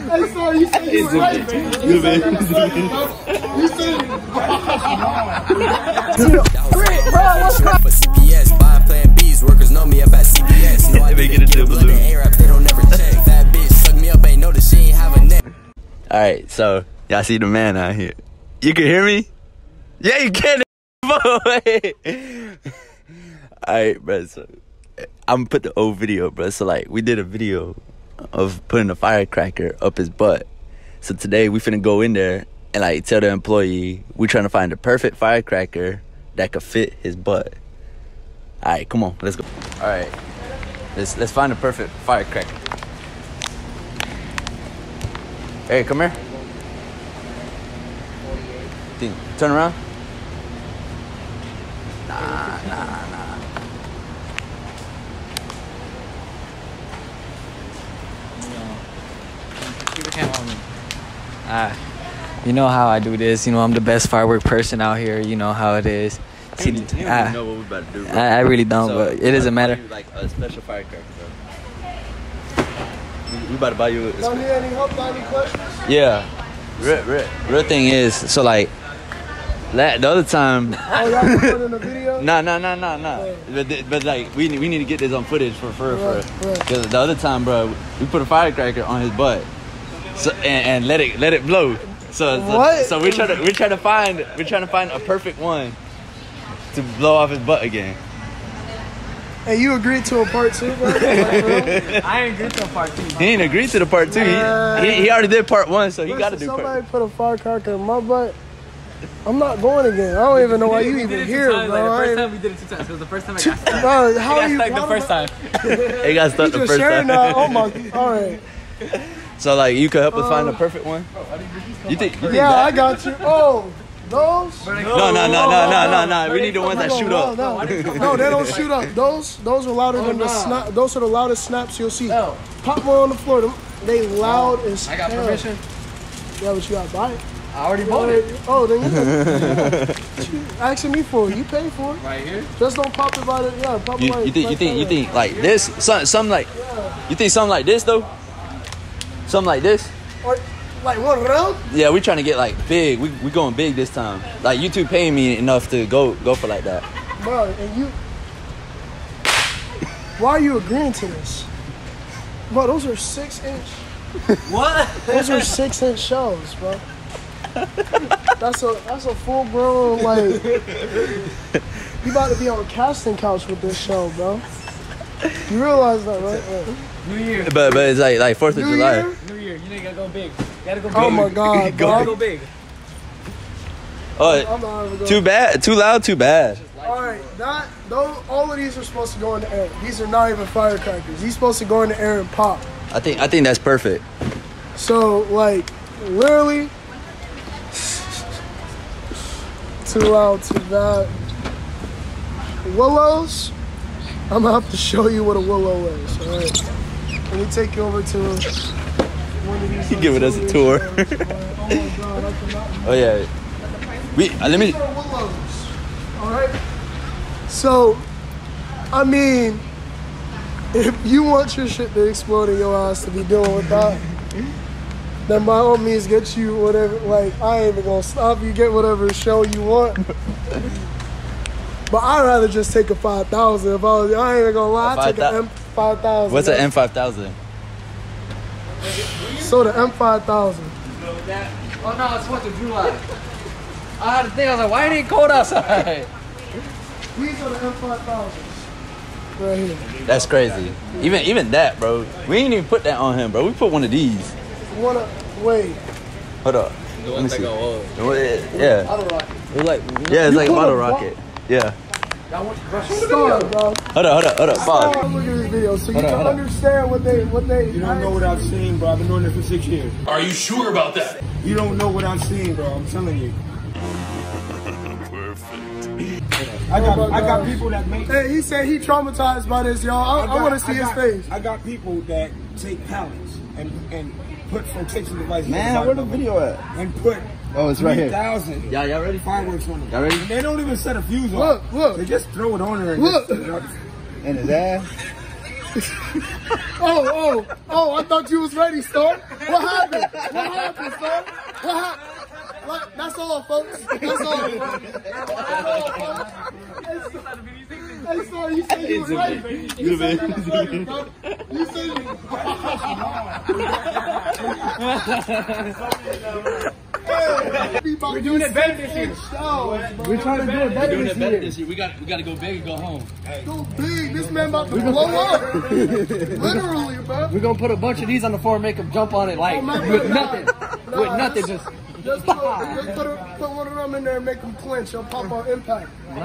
Hey, sorry, you said you were right, man. You said you were right, bro. You said Bro, what's up? For CPS, buying plan B's, workers know me up at CPS. No, I make it into a balloon. They don't never check. That bitch suck me up, ain't know that she ain't have a neck. Alright, so y'all see the man out here. You can hear me? Yeah, you can. Alright, bro, so I'm gonna put the old video, bro. So like we did a video of putting a firecracker up his butt. So today we finna go in there and like tell the employee we trying to find the perfect firecracker that could fit his butt. Alright, come on, let's go. Alright, let's find the perfect firecracker. Hey, come here. Turn around. Nah. Keep the camera on me. You know how I do this. You know, I'm the best firework person out here. You know how it is. See, you don't even know what we're about to do, bro. I really don't, but it doesn't matter. Like a special firecracker, bro. We about to buy you. don't need any help, not any questions? Yeah. Real thing is, so like, the other time. Oh, y'all recording a video? Nah. But like, we need to get this on footage for Right. Because the other time, bro, we put a firecracker on his butt, so and let it blow. So we're trying to find a perfect one to blow off his butt again. Hey, you agreed to a part 2, bro? I ain't agreed to a part 2. He ain't agreed to the part 2. He already did part 1, so he got to do part 2. Somebody put a firecracker in my butt. I'm not going again. I don't even know why you even here, bro. The first time we did it 2 times. It was the first time I got stuck. Bro, how are you? The first time. He got stuck the first time. Oh my. All right. So like, you could help us find the perfect one. You think Yeah, that? I got you. Oh, those? No. We need the ones that shoot up. No, they don't shoot up. Those are louder than the snap. Those are the loudest snaps you'll see. Pop more on the floor. They loud as hell. I got permission. Yeah, but you gotta buy it. I already bought it. Oh, then you asking me for it. You pay for it. Right here. Just don't pop it by the pop it You think like this? Something like you think something like this though? Something like this? Or like one round? Yeah, we trying to get like big. We going big this time. Like you two paying me enough to go for like that. Bro, and you. Why are you agreeing to this? Bro, those are 6-inch. What? Those are 6-inch shells, bro. That's a full grown, like, you about to be on a casting couch with this show, bro. You realize that, right? New Year. But it's like 4th of July. New Year. You know you gotta go big. Oh my God, bro. Gotta go big. Oh, too bad. Too loud. Too bad. All right, all of these are supposed to go in the air. These are not even firecrackers. These supposed to go in the air and pop. I think that's perfect. So like, literally, too loud, too bad. Willows. I'm gonna have to show you what a willow is. All right. Let me take you over to one of these. You giving us a tour. Oh my God, I cannot. Oh yeah. Let me. These are willows. All right. So, I mean, if you want your shit to explode in your ass to be dealing with that, then by all means get you whatever. Like, I ain't even gonna stop you. Get whatever show you want. But I'd rather just take a 5,000. If I ain't even gonna lie, I'd take an M5000. What's an M5000? So the M5000. Oh no, it's 4th of July. I had to think. I was like, why ain't it cold outside? These are the M5000s. Right here. That's crazy. Even that, bro. We ain't even put that on him, bro. We put one of these. Wait. Hold up. The ones that go old. Yeah. Bottle rocket. It's like a bottle rocket. Yeah. Stop, bro. Hold up. Pause. Look at this video so you can understand what they. You don't know what I've seen, bro. I've been doing this for 6 years. Are you sure about that? You don't know what I've seen, bro. I'm telling you. I got people that make. Hey, he said he traumatized by this, y'all. I want to see his face. I got people that take pallets and put flotation devices. Man, where the video at? And put. Oh, it's right here. 3,000. Y'all ready? Fireworks on them. Y'all ready? They don't even set a fuse on. Look. They just throw it on there. And Look. And his ass. Oh, I thought you was ready, Storm. What happened? What happened? What? That's all, folks. That's all. Hey, sorry, you said you were right. You said you were right, bro. You said you We're doing it better this year. We're trying to do it better this year. We got to go big and go home. Go big. This man about to blow up. Literally, bro. We're gonna put a bunch of these on the floor and make them jump on it like with nothing. With nothing, just put one of them in there and make them clinch. They'll pop on impact. We're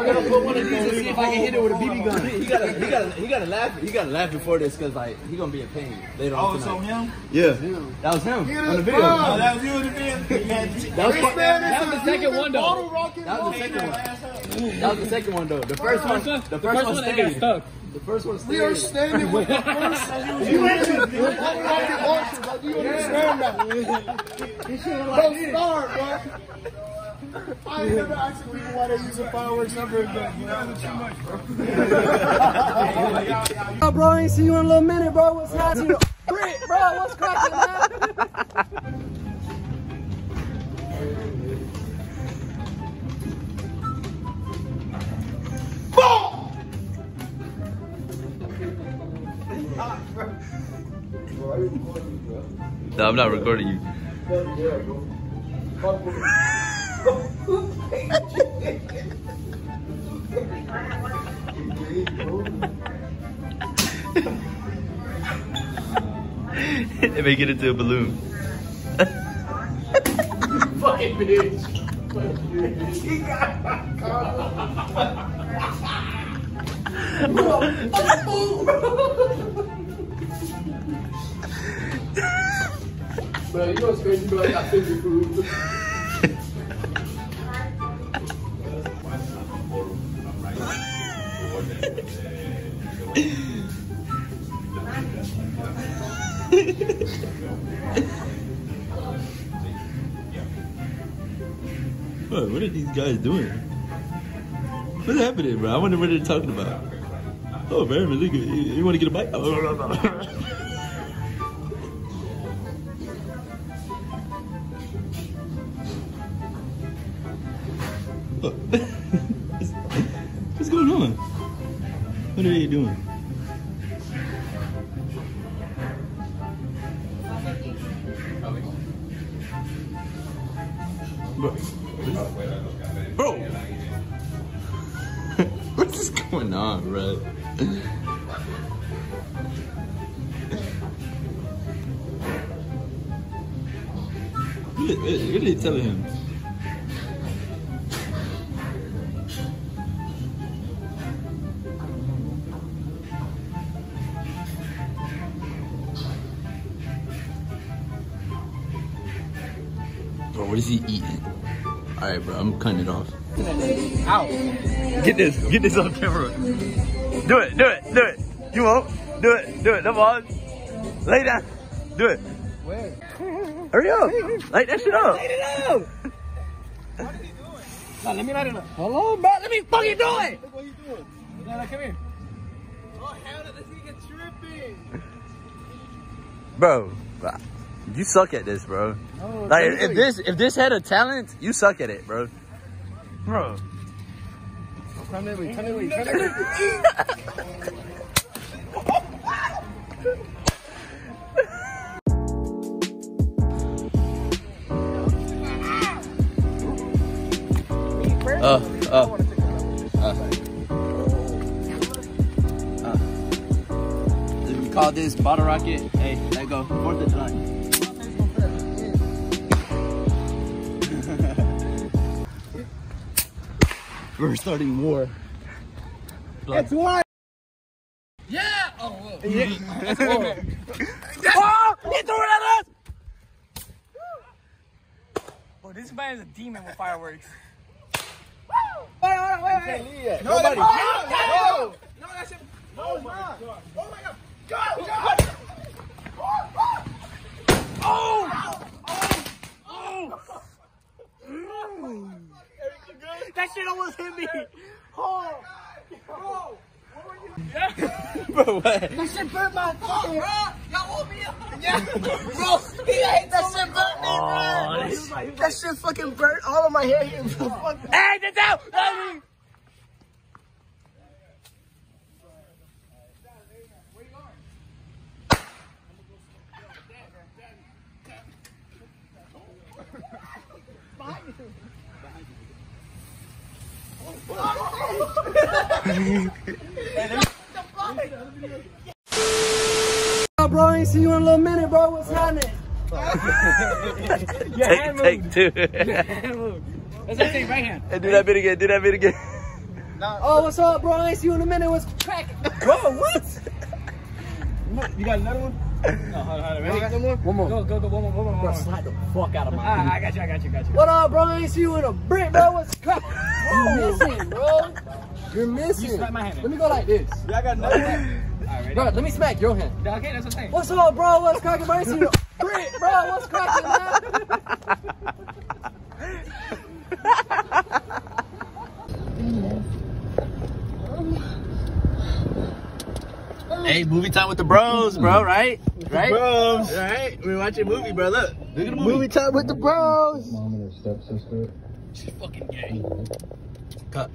gonna put one of these and see if I can hit it with a BB gun. He gotta laugh. He gotta laugh before this because like he gonna be in pain later on. Oh, so him? Yeah, that was him on the video. Oh, that was you in the video? That was the second one though. That was the second one. That was the second one though. The first one stayed. The first one stayed. We are standing with the first. You rocket launchers. Like, do you understand that? Don't start, bro. I ain't never asked people why they using fireworks ever again. You know, too much, bro. Bro, I ain't see you in a little minute, bro. What's happening? Brit, bro, what's cracking, man? No, I'm not recording you. They make it into a balloon. Fucking bitch. Bro, you know what's crazy, bro? I got 50 food. What are these guys doing? What's happening, bro? I wonder what they're talking about. Oh, man, look, you want to get a bite? What's going on? What are they doing? Bro, what is going on, bro? What are they telling him? Bro, what is he eating? Alright, bro, I'm cutting it off. Ow. Get this on camera. Do it. You won't. Do it. Come on. Lay down. Do it. Where? Hurry up. Light that shit up. Light it up. What is he doing? No, let me light it up. Hold on, bro. Let me fucking do it. Look what he's doing. No, come here. Oh, hell no, this nigga tripping. Bro, you suck at this, bro. Oh, like if this had a talent, you suck at it, bro. Bro. Turn it away. We call this bottle rocket. Hey, let go. 4th of July. We're starting war. It's war. Yeah. Oh, whoa. Yeah. That's war. Oh, he threw it at us. Bro, this man is a demon with fireworks. Wait. Nobody. No, that's it. No, it's not. Oh my God. Go. Oh. That shit almost hit me. Oh. Bro. Bro, what? That shit burnt my fucking. Y'all hold me up. Yeah. Bro. That shit burnt me, bro. That shit fucking burnt all of my hair here, bro. Hey, that's out! Bro, I ain't see you in a little minute, bro. What's happening? Take two. Let's take right hand. And do that bit again. Do that bit again. Oh, what's up, bro? I ain't see you in a minute. What's cracking? Bro, what? You got another one? No, hold on. Ready? One more? One more. Go, one more. Bro, slide the fuck out of my I got you. What up, bro? I ain't see you in a brick, bro. What's cracking? You're missing, bro. You're missing. You smack my hand. Let me go like this. Yeah, I got another one. Alright, Bro, let me smack your hand. Okay, that's what I'm saying. What's up, bro? What's cracking, bro? I ain't see you in a brick, bro. What's cracking, man? Hey, movie time with the bros, bro, right? Right? Bros. Right? We're watching a movie, bro. Look at the movie. Movie time with the bros. She's fucking gay. Cut.